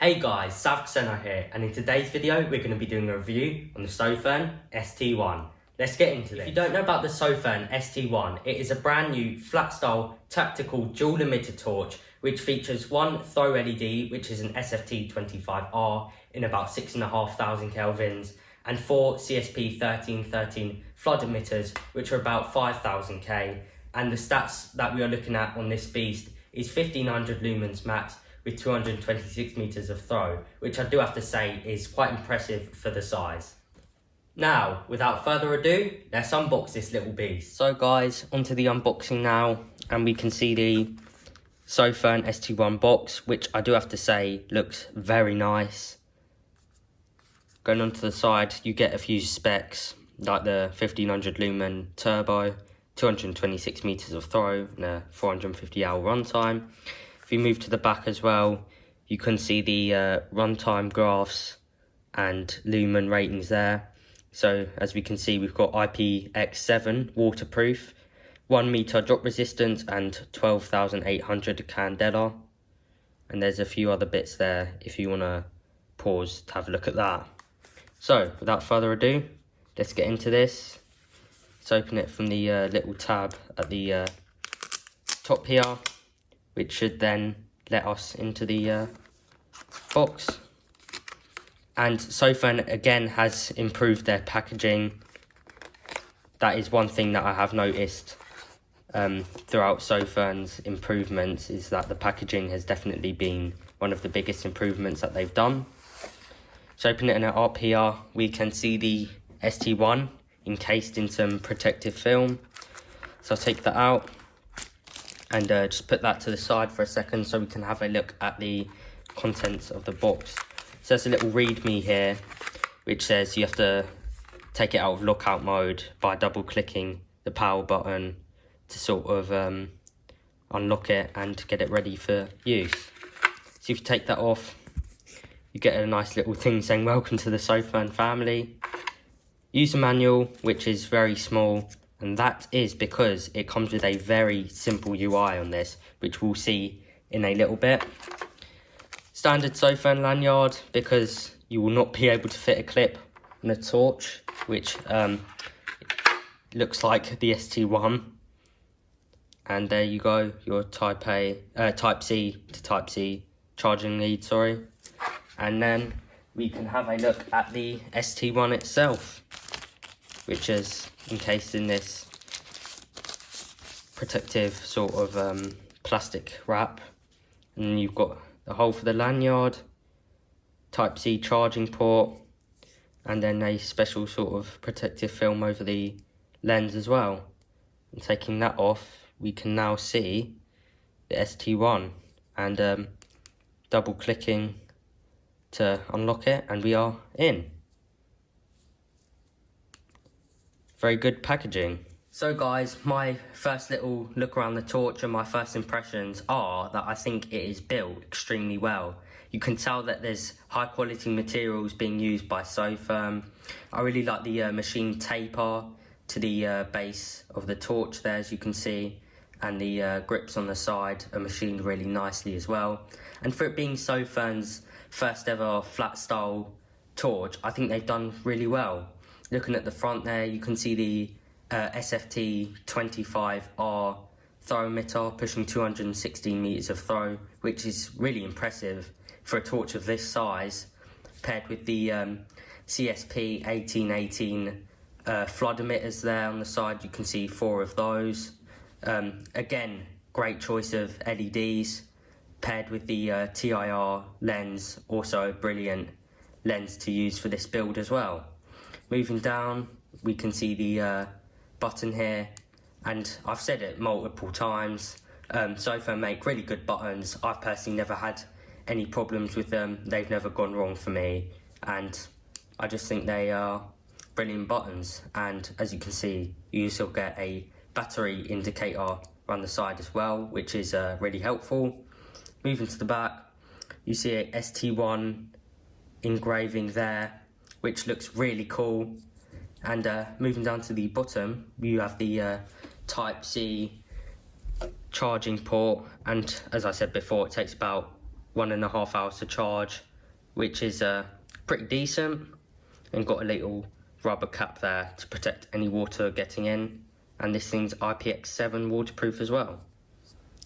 Hey guys, Sofirn here, and in today's video we're going to be doing a review on the Sofirn ST1. Let's get into it. If you don't know about the Sofirn ST1, it is a brand new flat style tactical dual emitter torch which features one throw LED, which is an SFT25R in about 6,500 kelvins, and four CSP 1313 flood emitters which are about 5,000 K. And the stats that we are looking at on this beast is 1500 lumens max with 226 meters of throw, which I do have to say is quite impressive for the size. Now, without further ado, let's unbox this little beast. So guys, onto the unboxing now, and we can see the Sofirn ST1 box, which I do have to say looks very nice. Going onto the side, you get a few specs, like the 1500 lumen turbo, 226 meters of throw, and a 450 hour runtime. If you move to the back as well, you can see the runtime graphs and lumen ratings there. So as we can see, we've got IPX7 waterproof, 1 meter drop resistance, and 12,800 candela. And there's a few other bits there if you want to pause to have a look at that. So without further ado, let's get into this. Let's open it from the little tab at the top here, which should then let us into the box. And Sofirn again has improved their packaging. That is one thing that I have noticed throughout Sofirn's improvements, is that the packaging has definitely been one of the biggest improvements that they've done. So opening it up here, we can see the ST1 encased in some protective film. So I'll take that out and just put that to the side for a second so we can have a look at the contents of the box. So there's a little readme here which says you have to take it out of lockout mode by double clicking the power button to sort of unlock it and get it ready for use. So if you take that off, you get a nice little thing saying welcome to the Sofirn family. User manual, which is very small, and that is because it comes with a very simple UI on this, which we'll see in a little bit. Standard Sofirn lanyard, because you will not be able to fit a clip on a torch, which looks like the ST1. And there you go, your Type C to Type C charging lead, sorry. And then we can have a look at the ST1 itself, which is encased in this protective sort of plastic wrap. And you've got the hole for the lanyard, Type C charging port, and then a special sort of protective film over the lens as well. And taking that off, we can now see the ST1, and double clicking to unlock it, and we are in. Very good packaging. So guys, my first little look around the torch and my first impressions are that I think it is built extremely well. You can tell that there's high quality materials being used by Sofirn. I really like the machine taper to the base of the torch there, as you can see, and the grips on the side are machined really nicely as well. And for it being Sofirn's first ever flat style torch, I think they've done really well. Looking at the front there, you can see the SFT25R throw emitter pushing 216 meters of throw, which is really impressive for a torch of this size, paired with the CSP 1818 flood emitters there on the side. You can see four of those. Again, great choice of LEDs, paired with the TIR lens, also a brilliant lens to use for this build as well. Moving down, we can see the button here, and I've said it multiple times, Sofirn make really good buttons. I've personally never had any problems with them. They've never gone wrong for me, and I just think they are brilliant buttons. And as you can see, you also get a battery indicator around the side as well, which is really helpful. Moving to the back, you see a ST1 engraving there, which looks really cool. And moving down to the bottom, you have the Type C charging port, and as I said before, it takes about 1.5 hours to charge, which is pretty decent, and got a little rubber cap there to protect any water getting in, and this thing's IPX7 waterproof as well.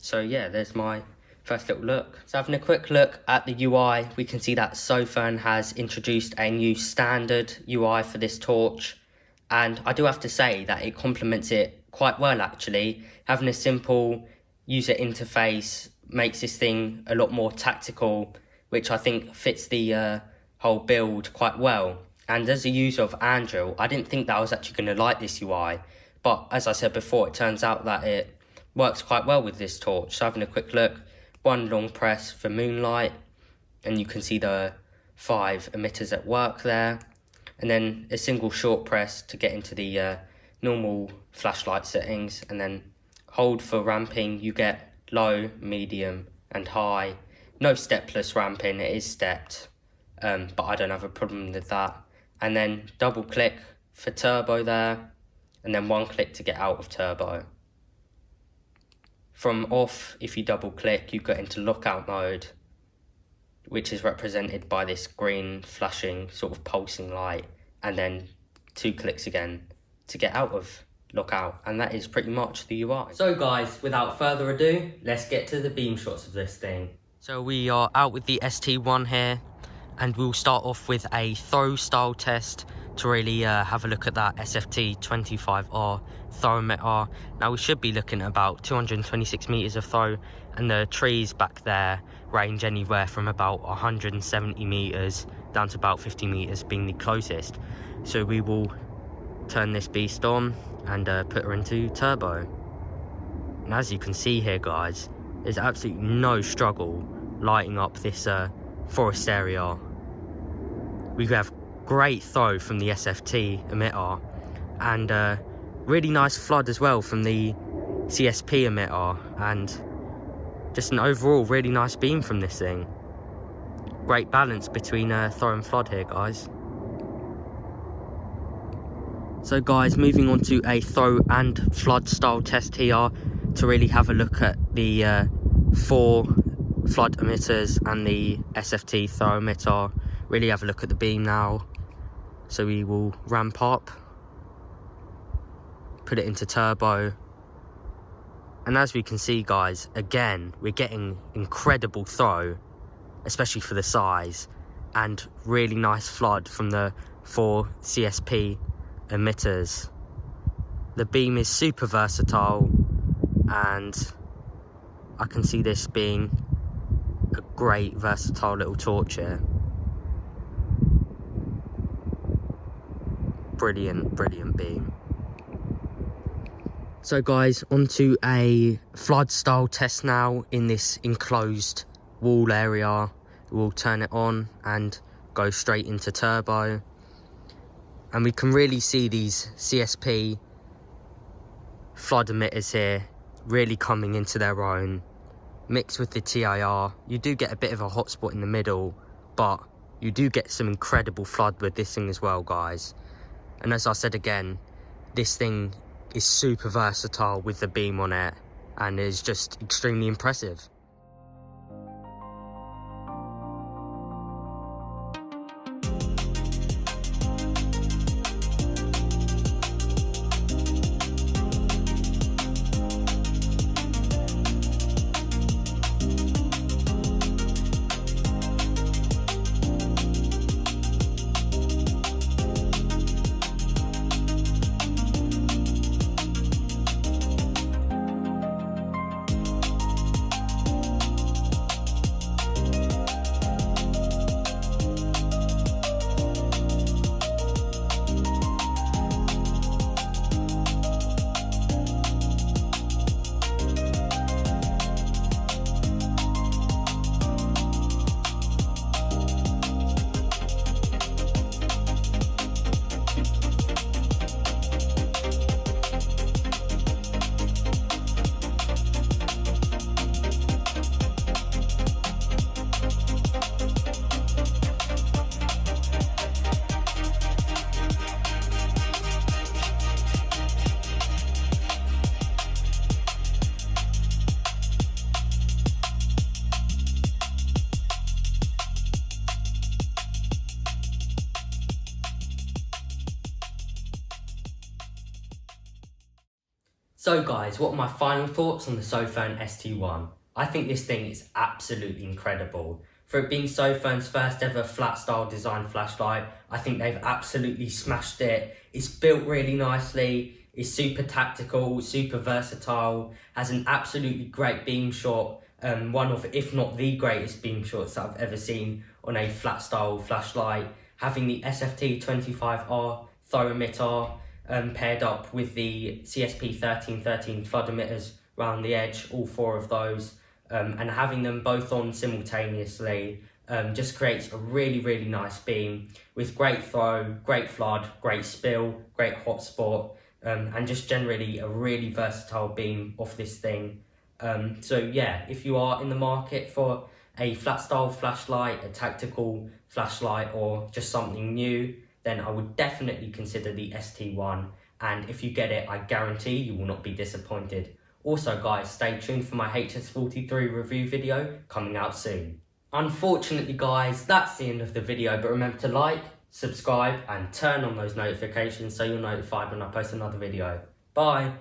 So yeah, there's my first little look. So having a quick look at the UI, we can see that Sofirn has introduced a new standard UI for this torch, and I do have to say that it complements it quite well actually. Having a simple user interface makes this thing a lot more tactical, which I think fits the whole build quite well. And as a user of Android, I didn't think that I was actually going to like this UI, but as I said before, it turns out that it works quite well with this torch. So having a quick look, one long press for moonlight, and you can see the 5 emitters at work there, and then a single short press to get into the normal flashlight settings, and then hold for ramping. You get low, medium and high. No stepless ramping, it is stepped, but I don't have a problem with that. And then double click for turbo there, and then 1 click to get out of turbo. From off, if you double click, you get into lockout mode, which is represented by this green flashing sort of pulsing light, and then 2 clicks again to get out of lockout, and that is pretty much the UI. So guys, without further ado, let's get to the beam shots of this thing. So we are out with the ST1 here, and we'll start off with a throw style test to really have a look at that SFT25R throw emitter. Now we should be looking at about 226 meters of throw, and the trees back there range anywhere from about 170 meters down to about 50 meters being the closest. So we will turn this beast on and put her into turbo. And as you can see here guys, there's absolutely no struggle lighting up this forest area. We have great throw from the SFT emitter, and really nice flood as well from the CSP emitter, and just an overall really nice beam from this thing. Great balance between throw and flood here guys. So guys, moving on to a throw and flood style test here to really have a look at the 4 flood emitters and the SFT throw emitter. Really have a look at the beam now. So we will ramp up, put it into turbo, and as we can see guys, again we're getting incredible throw, especially for the size, and really nice flood from the 4 CSP emitters. The beam is super versatile, and I can see this being a great versatile little torch here. Brilliant beam. So guys, onto a flood style test now in this enclosed wall area. We'll turn it on and go straight into turbo, and we can really see these CSP flood emitters here really coming into their own. Mixed with the TIR, you do get a bit of a hotspot in the middle, but you do get some incredible flood with this thing as well guys. And as I said again, this thing is super versatile with the beam on it, and is just extremely impressive. So guys, what are my final thoughts on the Sofirn ST1? I think this thing is absolutely incredible. For it being Sofirn's first ever flat style design flashlight, I think they've absolutely smashed it. It's built really nicely, it's super tactical, super versatile, has an absolutely great beam shot, one of, if not the greatest beam shots that I've ever seen on a flat style flashlight. Having the SFT25R throw emitter paired up with the CSP 1313 flood emitters around the edge, all four of those, and having them both on simultaneously just creates a really nice beam with great throw, great flood, great spill, great hotspot, and just generally a really versatile beam off this thing. So yeah, if you are in the market for a flat style flashlight, a tactical flashlight, or just something new, then I would definitely consider the ST1, and if you get it, I guarantee you will not be disappointed. Also guys, stay tuned for my HS43 review video coming out soon. Unfortunately guys, that's the end of the video, but remember to like, subscribe and turn on those notifications so you're notified when I post another video. Bye!